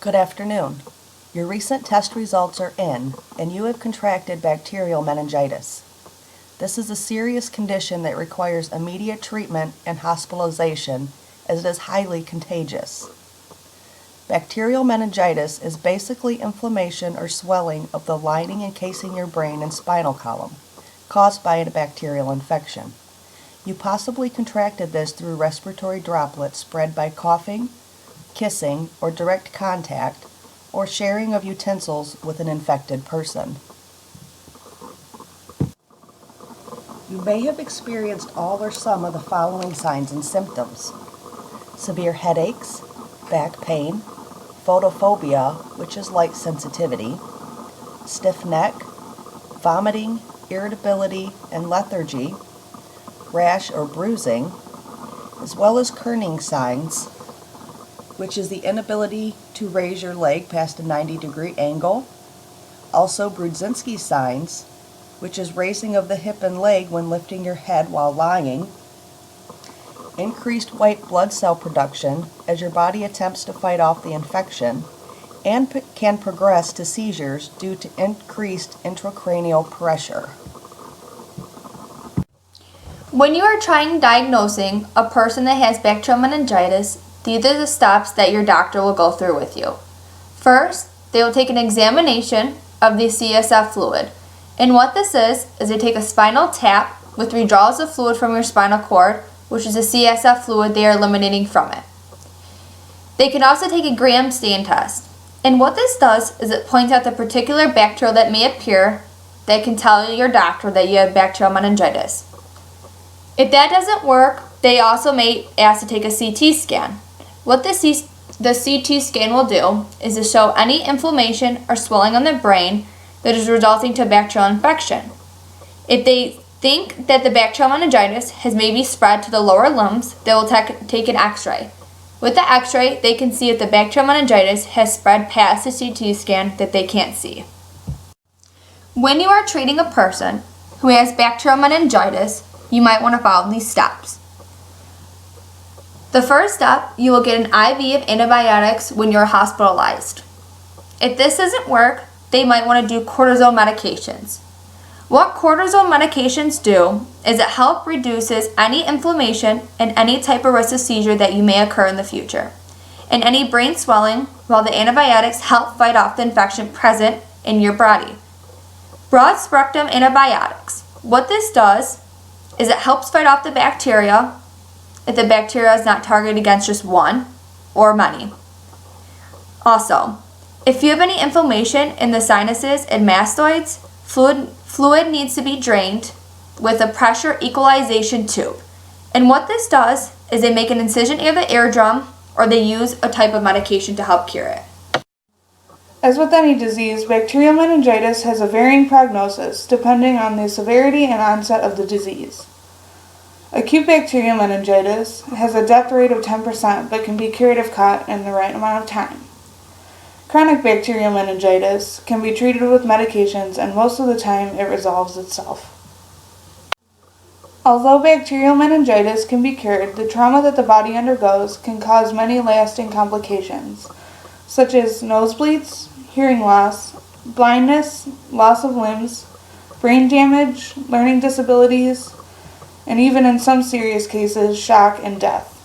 Good afternoon. Your recent test results are in, and you have contracted bacterial meningitis. This is a serious condition that requires immediate treatment and hospitalization as it is highly contagious. Bacterial meningitis is basically inflammation or swelling of the lining encasing your brain and spinal column, caused by a bacterial infection. You possibly contracted this through respiratory droplets spread by coughing, kissing, or direct contact, or sharing of utensils with an infected person. You may have experienced all or some of the following signs and symptoms: severe headaches, back pain, photophobia, which is light sensitivity, stiff neck, vomiting, irritability, and lethargy, rash or bruising, as well as kerning signs, which is the inability to raise your leg past a 90-degree angle. Also Brudzinski signs, which is raising of the hip and leg when lifting your head while lying. Increased white blood cell production as your body attempts to fight off the infection, and can progress to seizures due to increased intracranial pressure. When you are diagnosing a person that has bacterial meningitis, these are the steps that your doctor will go through with you. First, they will take an examination of the CSF fluid. And what this is they take a spinal tap with withdrawals of fluid from your spinal cord, which is the CSF fluid they are eliminating from it. They can also take a gram stain test. And what this does is it points out the particular bacteria that may appear that can tell your doctor that you have bacterial meningitis. If that doesn't work, they also may ask to take a CT scan. What the CT scan will do is to show any inflammation or swelling on the brain that is resulting to bacterial infection. If they think that the bacterial meningitis has maybe spread to the lower limbs, they will take an x-ray. With the x-ray, they can see if the bacterial meningitis has spread past the CT scan that they can't see. When you are treating a person who has bacterial meningitis, you might want to follow these steps. The first step, you will get an IV of antibiotics when you're hospitalized. If this doesn't work, they might want to do cortisone medications. What cortisone medications do is it helps reduces any inflammation and any type of risk of seizure that you may occur in the future, and any brain swelling, while the antibiotics help fight off the infection present in your body. Broad spectrum antibiotics. What this does is it helps fight off the bacteria if the bacteria is not targeted against just one or many. Also, if you have any inflammation in the sinuses and mastoids, fluid needs to be drained with a pressure equalization tube. And what this does is they make an incision near the eardrum, or they use a type of medication to help cure it. As with any disease, bacterial meningitis has a varying prognosis depending on the severity and onset of the disease. Acute bacterial meningitis has a death rate of 10% but can be cured if caught in the right amount of time. Chronic bacterial meningitis can be treated with medications, and most of the time it resolves itself. Although bacterial meningitis can be cured, the trauma that the body undergoes can cause many lasting complications, such as nosebleeds, hearing loss, blindness, loss of limbs, brain damage, learning disabilities, and even in some serious cases, shock and death.